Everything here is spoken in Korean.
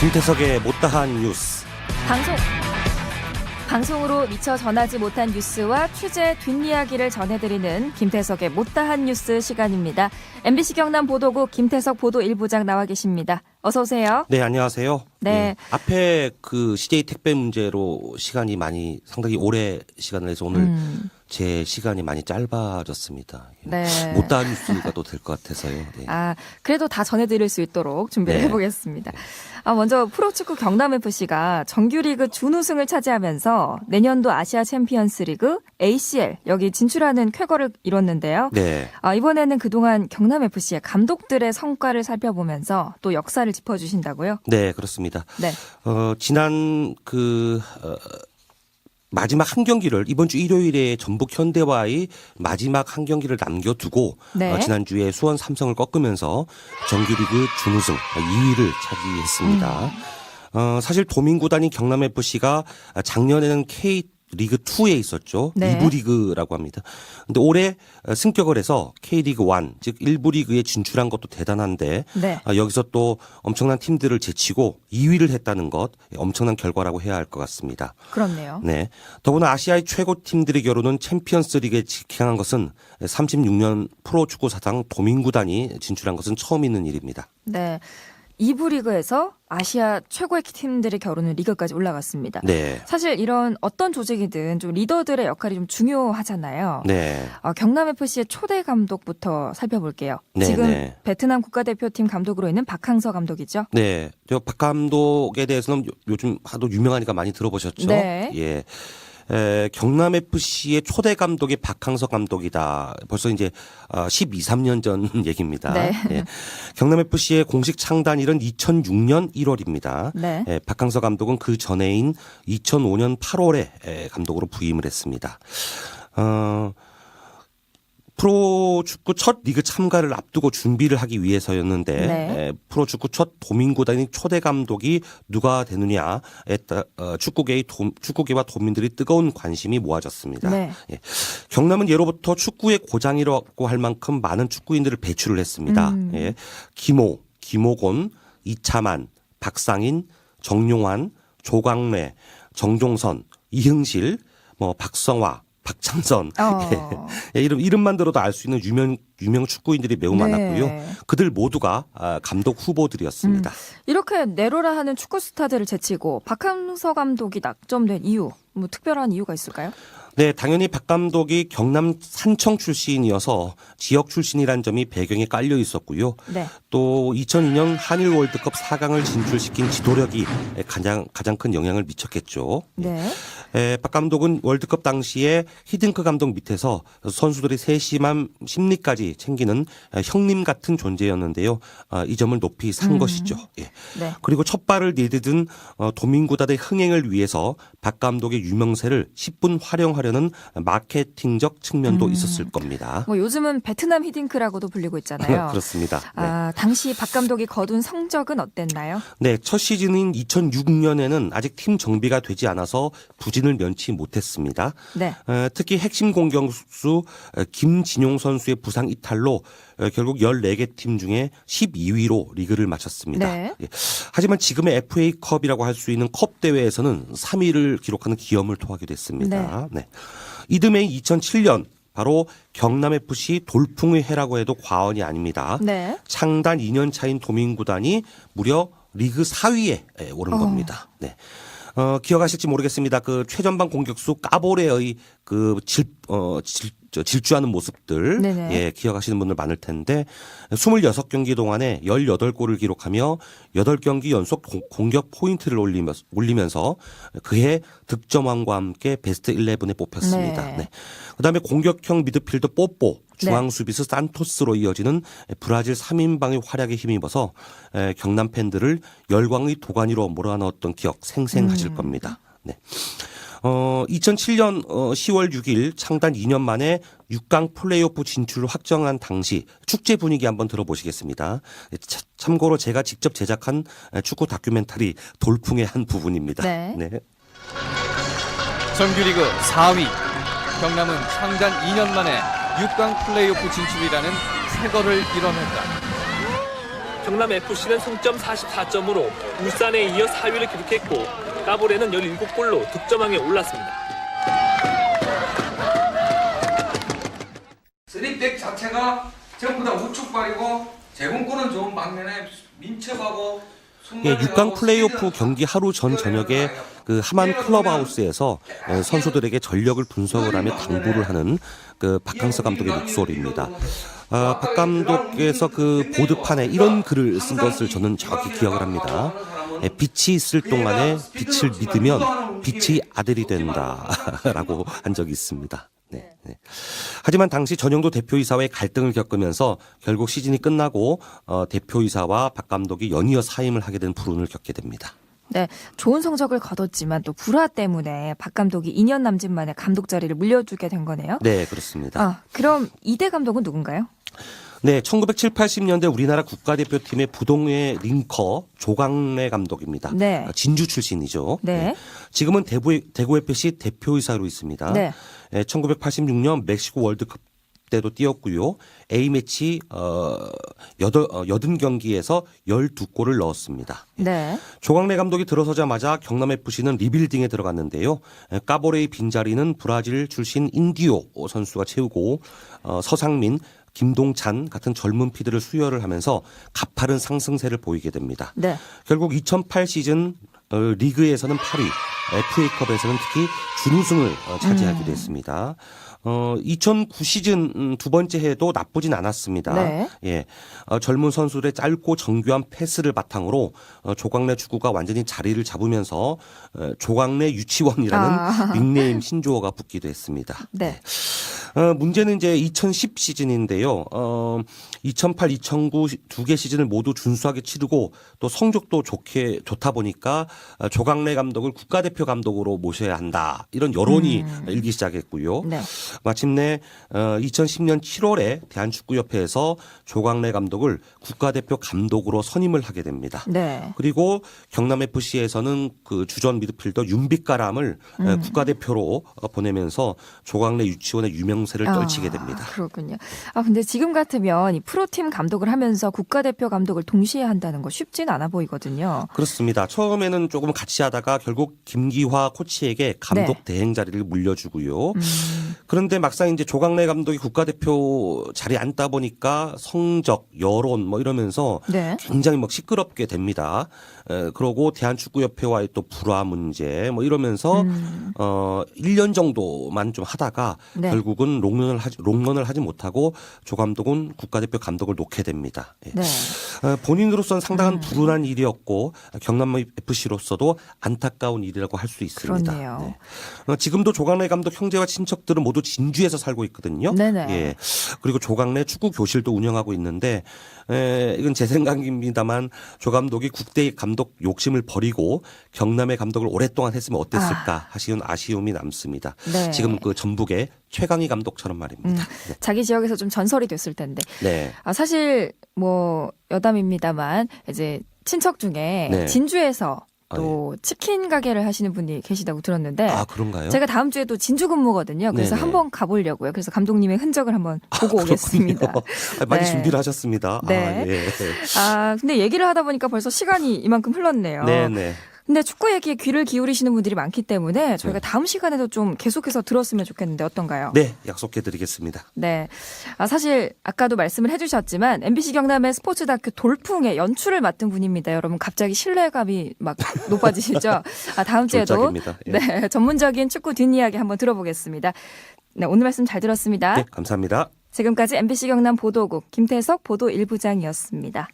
김태석의 못다한 뉴스. 방송으로 미처 전하지 못한 뉴스와 취재 뒷이야기를 전해드리는 김태석의 못다한 뉴스 시간입니다. MBC 경남 보도국 김태석 보도 1부장 나와 계십니다. 어서 오세요. 네, 안녕하세요. 네. 예, 앞에 그 CJ 택배 문제로 시간이 상당히 오래 시간을 해서 오늘 제 시간이 많이 짧아졌습니다. 네. 못다한 뉴스가 또 될 것 같아서요. 네. 그래도 다 전해드릴 수 있도록 준비를 네. 해보겠습니다. 먼저 프로축구 경남FC가 정규리그 준우승을 차지하면서 내년도 아시아 챔피언스 리그 ACL 여기 진출하는 쾌거를 이뤘는데요. 네. 이번에는 그동안 경남FC의 감독들의 성과를 살펴보면서 또 역사를 짚어주신다고요? 네, 그렇습니다. 네. 지난 마지막 한 경기를 이번 주 일요일에 전북 현대와의 마지막 한 경기를 남겨두고 네. 지난주에 수원 삼성을 꺾으면서 정규리그 준우승 2위를 차지했습니다. 사실 도민구단인 경남FC가 작년에는 K리그2에 있었죠. 네. 2부 리그라고 합니다. 근데 올해 승격을 해서 K리그1, 즉 1부 리그에 진출한 것도 대단한데 네. 여기서 또 엄청난 팀들을 제치고 2위를 했다는 것 엄청난 결과라고 해야 할 것 같습니다. 그렇네요. 네. 더구나 아시아의 최고 팀들의 결혼은 챔피언스 리그에 직행한 것은 36년 프로축구 사상 도민구단이 진출한 것은 처음 있는 일입니다. 네. 2부 리그에서 아시아 최고의 팀들의 결혼은 리그까지 올라갔습니다. 네. 사실 이런 어떤 조직이든 좀 리더들의 역할이 좀 중요하잖아요. 네. 경남FC의 초대 감독부터 살펴볼게요. 네, 지금 네. 베트남 국가대표팀 감독으로 있는 박항서 감독이죠. 네. 저 박 감독에 대해서는 요즘 하도 유명하니까 많이 들어보셨죠? 네. 예. 경남FC의 초대 감독이 박항서 감독이다. 벌써 이제 12, 13년 전 얘기입니다. 네. 예. 경남FC의 공식 창단일은 2006년 1월입니다. 네. 박항서 감독은 그 전해인 2005년 8월에 감독으로 부임을 했습니다. 프로축구 첫 리그 참가를 앞두고 준비를 하기 위해서였는데 네. 프로축구 첫 도민구단인 초대 감독이 누가 되느냐에 축구계와 도민들이 뜨거운 관심이 모아졌습니다. 네. 예. 경남은 예로부터 축구의 고장이라고 할 만큼 많은 축구인들을 배출을 했습니다. 예. 김호곤, 이차만, 박상인, 정용환, 조광래, 정종선, 이흥실, 박성화, 박찬선 이름만 들어도 알 수 있는 유명 축구인들이 매우 네. 많았고요. 그들 모두가 감독 후보들이었습니다. 이렇게 내로라 하는 축구 스타들을 제치고 박항서 감독이 낙점된 이유, 특별한 이유가 있을까요? 네, 당연히 박 감독이 경남 산청 출신이어서 지역 출신이란 점이 배경에 깔려 있었고요. 네. 또 2002년 한일 월드컵 4강을 진출시킨 지도력이 가장 큰 영향을 미쳤겠죠. 네. 박 감독은 월드컵 당시에 히딩크 감독 밑에서 선수들이 세심한 심리까지 챙기는 형님 같은 존재였는데요. 이 점을 높이 산 것이죠. 예. 네. 그리고 첫 발을 내딛은 도민구단의 흥행을 위해서 박 감독의 유명세를 10분 활용하려는 마케팅적 측면도 있었을 겁니다. 요즘은 베트남 히딩크라고도 불리고 있잖아요. 그렇습니다. 네. 당시 박 감독이 거둔 성적은 어땠나요? 네, 첫 시즌인 2006년에는 아직 팀 정비가 되지 않아서 부진을 면치 못했습니다. 네. 특히 핵심 공격수 김진용 선수의 부상 이탈로 결국 14개 팀 중에 12위로 리그를 마쳤습니다. 네. 예. 하지만 지금의 FA컵이라고 할 수 있는 컵 대회에서는 3위를 기록하는 기염을 토하게 됐습니다. 네. 이듬해인 2007년 바로 경남FC 돌풍의 해라고 해도 과언이 아닙니다. 네. 창단 2년 차인 도민구단이 무려 리그 4위에 오른 겁니다. 네. 기억하실지 모르겠습니다. 그 최전방 공격수 까보레의 질주하는 모습들 네네. 기억하시는 분들 많을 텐데 26경기 동안에 18골을 기록하며 8경기 연속 공격 포인트를 올리면서 그해 득점왕과 함께 베스트 11에 뽑혔습니다. 네. 네. 그다음에 공격형 미드필더 뽀뽀, 중앙 네. 수비수 산토스로 이어지는 브라질 3인방의 활약에 힘입어서 경남 팬들을 열광의 도가니로 몰아넣었던 기억 생생하실 겁니다. 네. 2007년 10월 6일 창단 2년 만에 6강 플레이오프 진출을 확정한 당시 축제 분위기 한번 들어보시겠습니다. 참고로 제가 직접 제작한 축구 다큐멘터리 돌풍의 한 부분입니다. 네. 네. 정규리그 4위 경남은 창단 2년 만에 6강 플레이오프 진출이라는 쾌거를 이뤄낸다. 경남FC는 승점 44점으로 울산에 이어 4위를 기록했고 까보레는 17골로 득점왕에 올랐습니다. 3백 자체가 전부 다 우측발이고 제공권은 좋은 반면에 민첩하고 예, 6강 플레이오프 경기 하루 전 저녁에 그 하만 클럽하우스에서 선수들에게 전력을 분석을 하며 당부를 하는 그 박항서 감독의 목소리입니다. 박 감독께서 그 보드판에 이런 글을 쓴 것을 저는 정확히 기억을 합니다. 빛이 있을 동안에 빛을 믿으면 빛이 아들이 된다라고 한 적이 있습니다. 네. 하지만 당시 전용도 대표이사와의 갈등을 겪으면서 결국 시즌이 끝나고 대표이사와 박 감독이 연이어 사임을 하게 된 불운을 겪게 됩니다. 네, 좋은 성적을 거뒀지만 또 불화 때문에 박 감독이 2년 남짓 만에 감독 자리를 물려주게 된 거네요. 네, 그렇습니다. 그럼 이대 감독은 누군가요? 네, 1970, 80년대 우리나라 국가대표팀의 부동의 링커 조광래 감독입니다. 네. 진주 출신이죠. 네. 지금은 대구 FC 대표이사로 있습니다. 네. 1986년 멕시코 월드컵 때도 뛰었고요. A매치 80경기에서 12골을 넣었습니다. 네. 조광래 감독이 들어서자마자 경남FC는 리빌딩에 들어갔는데요. 까보레의 빈자리는 브라질 출신 인디오 선수가 채우고 서상민, 김동찬 같은 젊은 피들을 수혈을 하면서 가파른 상승세를 보이게 됩니다. 네. 결국 2008 시즌 리그에서는 8위, FA컵에서는 특히 준우승을 차지하게 됐습니다. 2009 시즌 두 번째 해도 나쁘진 않았습니다. 네. 예, 젊은 선수들의 짧고 정교한 패스를 바탕으로 조광래 축구가 완전히 자리를 잡으면서 조광래 유치원이라는 닉네임 신조어가 붙기도 했습니다. 네. 문제는 이제 2010 시즌인데요. 2008, 2009 두 개 시즌을 모두 준수하게 치르고 또 성적도 좋다 보니까 조광래 감독을 국가대표 감독으로 모셔야 한다. 이런 여론이 일기 시작했고요. 네. 마침내 2010년 7월에 대한축구협회에서 조광래 감독을 국가대표 감독으로 선임을 하게 됩니다. 네. 그리고 경남FC에서는 그 주전 미드필더 윤빛가람을 국가대표로 보내면서 조광래 유치원의 유명세를 떨치게 됩니다. 그렇군요. 근데 지금 같으면 이 프로팀 감독을 하면서 국가대표 감독을 동시에 한다는 거 쉽진 않아 보이거든요. 그렇습니다. 처음에는 조금 같이 하다가 결국 김기화 코치에게 감독 대행 자리를 물려주고요. 그런데 막상 이제 조광래 감독이 국가대표 자리에 앉다 보니까 성적, 여론 뭐 이러면서 네. 굉장히 막 시끄럽게 됩니다. 그러고 대한축구협회와의 또 불화 문제 뭐 이러면서 1년 정도만 좀 하다가 네. 결국은 롱런을 하지 못하고 조 감독은 국가대표 감독을 놓게 됩니다. 예. 네. 본인으로서는 상당한 불운한 일이었고 경남FC로서도 안타까운 일이라고 할 수 있습니다. 그렇네요. 네. 지금도 조광래 감독 형제와 친척들은 모두 진주에서 살고 있거든요. 네네. 예. 그리고 조광래 축구 교실도 운영하고 있는데 이건 제 생각입니다만 조 감독이 국대 감독 욕심을 버리고 경남의 감독을 오랫동안 했으면 어땠을까 하시는 아쉬움이 남습니다. 네. 지금 그 전북의 최강희 감독처럼 말입니다. 네. 자기 지역에서 좀 전설이 됐을 텐데. 네. 사실 뭐 여담입니다만 이제 친척 중에 네. 진주에서 또 치킨 가게를 하시는 분이 계시다고 들었는데 그런가요? 제가 다음 주에도 진주 근무거든요. 그래서 네네. 한번 가보려고요. 그래서 감독님의 흔적을 한번 보고 오겠습니다. 많이 네. 준비를 하셨습니다. 네. 예. 근데 얘기를 하다 보니까 벌써 시간이 이만큼 흘렀네요. 네네. 근데 축구 얘기에 귀를 기울이시는 분들이 많기 때문에 저희가 다음 시간에도 좀 계속해서 들었으면 좋겠는데 어떤가요? 네, 약속해드리겠습니다. 네. 사실 아까도 말씀을 해주셨지만 MBC 경남의 스포츠 다큐 돌풍의 연출을 맡은 분입니다. 여러분 갑자기 신뢰감이 막 높아지시죠? 다음 주에도 졸작입니다. 예. 네, 전문적인 축구 뒷이야기 한번 들어보겠습니다. 네, 오늘 말씀 잘 들었습니다. 네, 감사합니다. 지금까지 MBC 경남 보도국 김태석 보도 1부장이었습니다.